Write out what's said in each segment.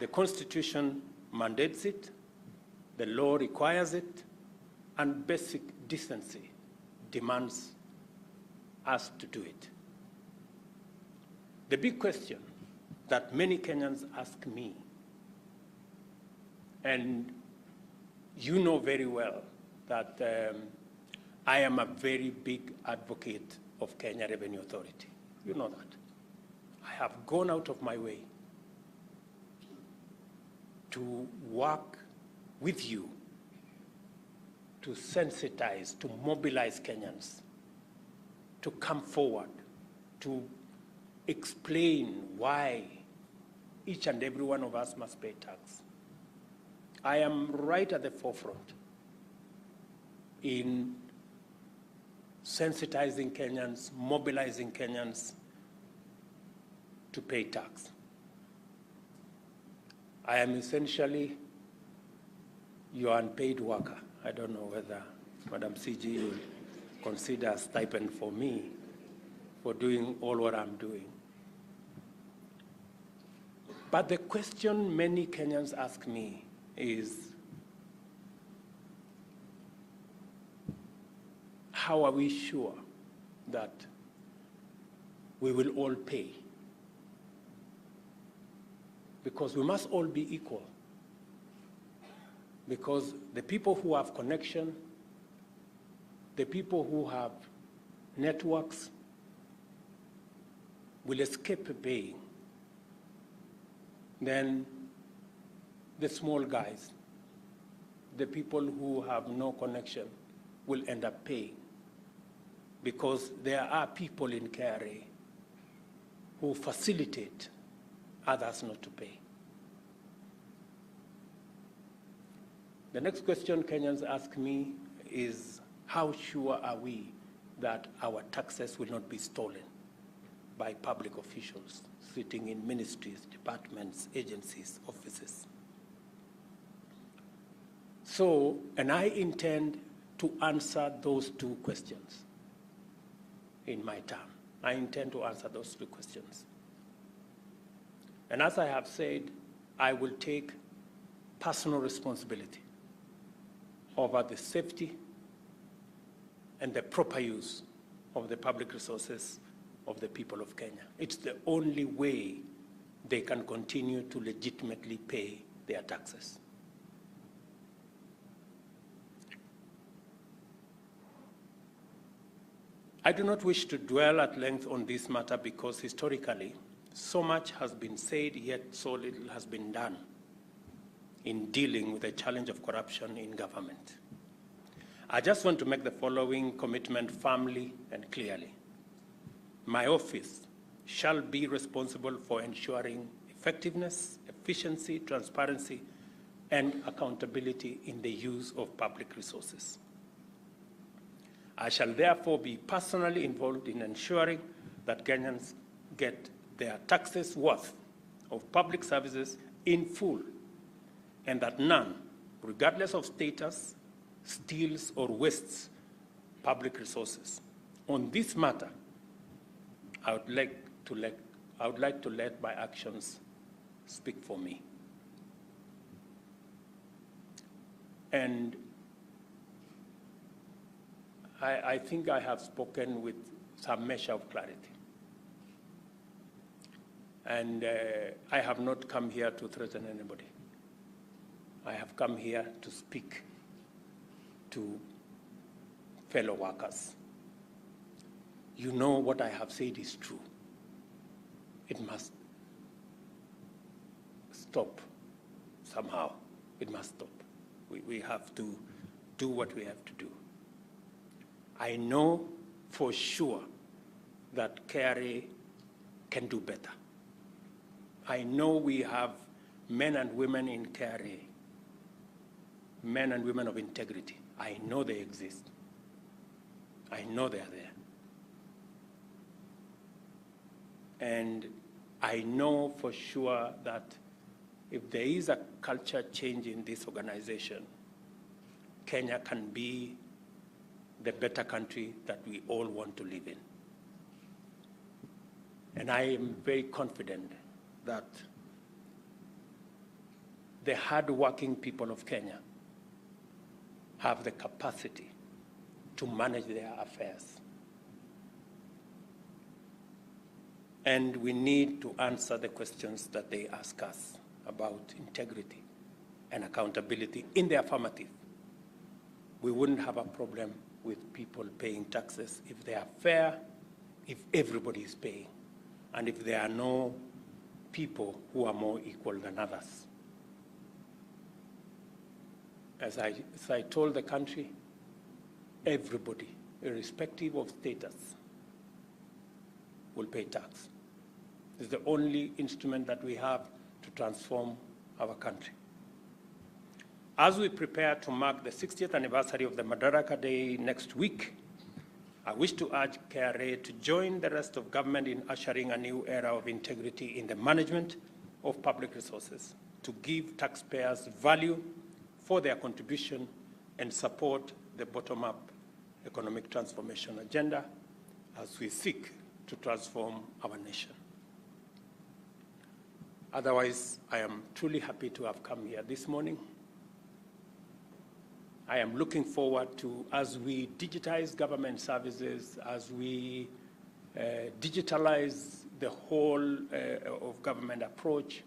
The Constitution mandates it, the law requires it, and basic decency demands us to do it. The big question that many Kenyans ask me, and you know very well that I am a very big advocate of Kenya Revenue Authority. You know that. I have gone out of my way to work with you to sensitize, to mobilize Kenyans, to come forward, to explain why each and every one of us must pay tax. I am right at the forefront in sensitizing Kenyans, mobilizing Kenyans to pay tax. I am essentially your unpaid worker. I don't know whether Madam CG will consider a stipend for me for doing all what I'm doing. But the question many Kenyans ask me is, how are we sure that we will all pay? Because we must all be equal. Because the people who have connection, the people who have networks will escape paying. Then the small guys, the people who have no connection, will end up paying. Because there are people in KRA who facilitate others not to pay. The next question Kenyans ask me is, how sure are we that our taxes will not be stolen by public officials sitting in ministries, departments, agencies, offices? So, and I intend to answer those two questions in my term. I intend to answer those two questions. And as I have said, I will take personal responsibility over the safety and the proper use of the public resources of the people of Kenya. It's the only way they can continue to legitimately pay their taxes. I do not wish to dwell at length on this matter because historically, so much has been said, yet so little has been done in dealing with the challenge of corruption in government. I just want to make the following commitment firmly and clearly. My office shall be responsible for ensuring effectiveness, efficiency, transparency, and accountability in the use of public resources. I shall therefore be personally involved in ensuring that Kenyans get their taxes worth of public services in full, and that none, regardless of status, steals or wastes public resources. On this matter, I would like to let my actions speak for me. And I think I have spoken with some measure of clarity. And I have not come here to threaten anybody. I have come here to speak to fellow workers. You know what I have said is true. It must stop somehow. It must stop. We have to do what we have to do. I know for sure that KRA can do better. I know we have men and women in KRA, men and women of integrity. I know they exist. I know they are there. And I know for sure that if there is a culture change in this organization, Kenya can be the better country that we all want to live in. And I am very confident that the hard-working people of Kenya have the capacity to manage their affairs. And we need to answer the questions that they ask us about integrity and accountability in the affirmative. We wouldn't have a problem with people paying taxes if they are fair, if everybody is paying, and if there are no people who are more equal than others. As I told the country, everybody, irrespective of status, will pay tax. It's the only instrument that we have to transform our country. As we prepare to mark the 60th anniversary of the Madaraka Day next week, I wish to urge KRA to join the rest of government in ushering a new era of integrity in the management of public resources, to give taxpayers value for their contribution and support the bottom-up economic transformation agenda as we seek to transform our nation. Otherwise, I am truly happy to have come here this morning. I am looking forward to, as we digitize government services, as we digitalize the whole of government approach,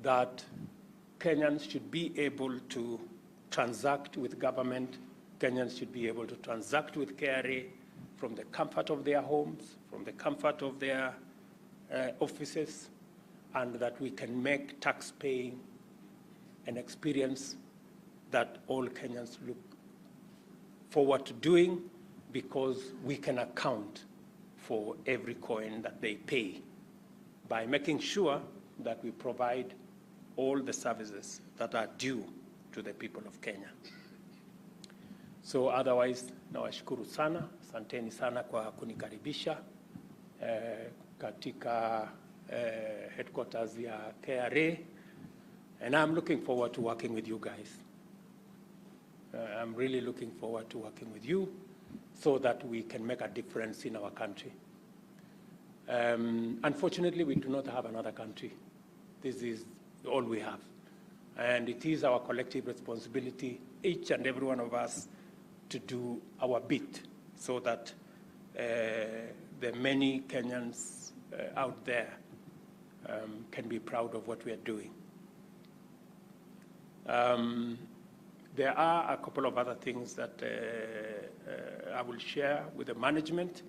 that Kenyans should be able to transact with government. Kenyans should be able to transact with KRA from the comfort of their homes, from the comfort of their offices, and that we can make tax paying an experience that all Kenyans look forward to doing, because we can account for every coin that they pay by making sure that we provide all the services that are due to the people of Kenya. So otherwise, nawashukuru sana, asanteni sana kwa kunikaribisha katika headquarters ya KRA, and I'm looking forward to working with you guys. I'm really looking forward to working with you so that we can make a difference in our country. Unfortunately, we do not have another country. This is all we have. And it is our collective responsibility, each and every one of us, to do our bit so that the many Kenyans out there can be proud of what we are doing. There are a couple of other things that I will share with the management,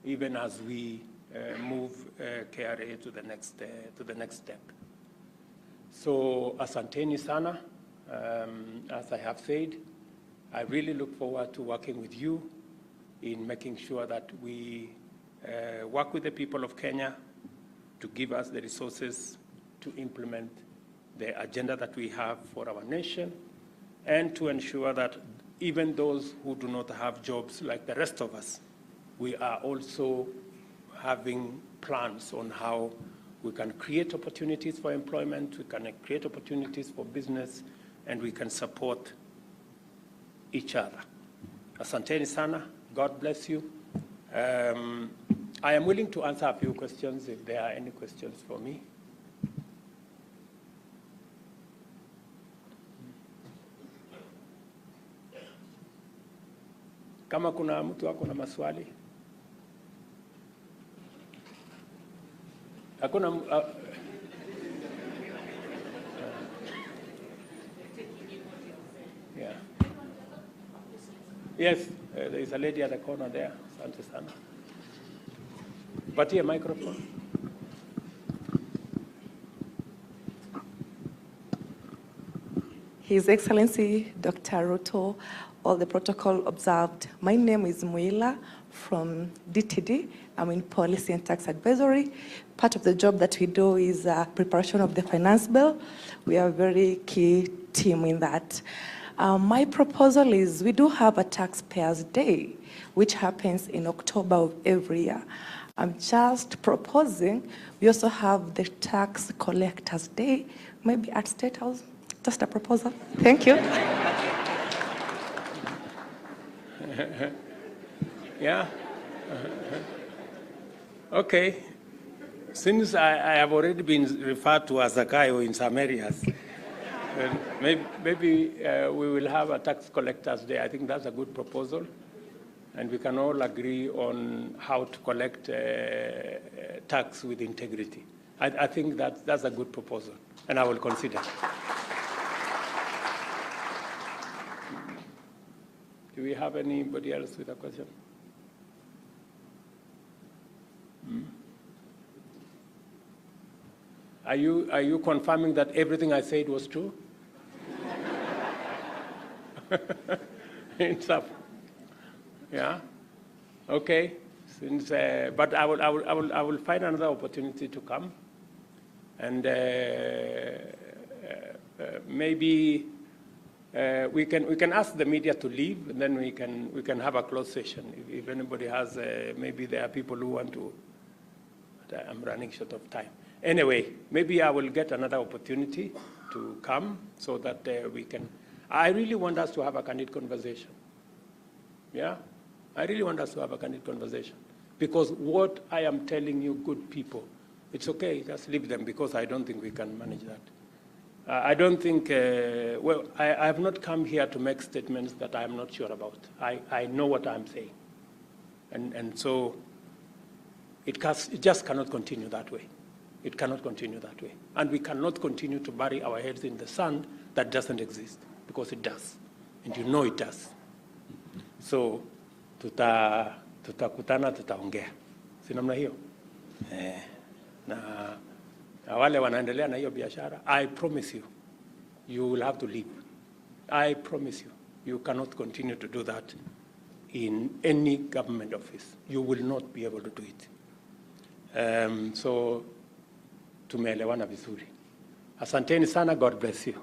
even as we move KRA to the next step. So, asanteni sana. As I have said, I really look forward to working with you in making sure that we work with the people of Kenya to give us the resources to implement the agenda that we have for our nation, and to ensure that even those who do not have jobs like the rest of us, we are also having plans on how we can create opportunities for employment, we can create opportunities for business, and we can support each other. Asanteni sana. God bless you. I am willing to answer a few questions if there are any questions for me. Kama kuna mtu wako na maswali? Hakuna yeah. Yes, there is a lady at the corner there. Asante sana. Patie microphone. His Excellency Dr. Ruto, all the protocol observed. My name is Muila from DTD. I'm in Policy and Tax Advisory. Part of the job that we do is preparation of the finance bill. We are a very key team in that. My proposal is we do have a Taxpayers' Day, which happens in October of every year. I'm just proposing we also have the Tax Collectors' Day, maybe at State House. Just a proposal. Thank you. Yeah. Okay. Since I have already been referred to as a guy in some areas, Maybe we will have a tax collectors day. I think that's a good proposal. And we can all agree on how to collect tax with integrity. I think that's a good proposal, and I will consider. Do we have anybody else with a question? Are you confirming that everything I said was true? Yeah. Okay. Since, but I will find another opportunity to come, and maybe we can ask the media to leave, and then we can have a closed session. If anybody has, maybe there are people who want to. But I'm running short of time. Anyway, maybe I will get another opportunity to come so that we can. I really want us to have a candid conversation. Yeah, I really want us to have a candid conversation, because what I am telling you, good people, it's okay. Just leave them, because I don't think we can manage that. I don't think. Well, I have not come here to make statements that I am not sure about. I know what I'm saying, and so it just cannot continue that way. It cannot continue that way. And we cannot continue to bury our heads in the sand that doesn't exist, because it does. And you know it does. So, tutakutana, tutaongea. Si namna hiyo? Na wale wanaendelea na hiyo biashara, I promise you, you will have to leave. I promise you, you cannot continue to do that in any government office. You will not be able to do it. So, tumeelewana vizuri. Asanteni sana, God bless you.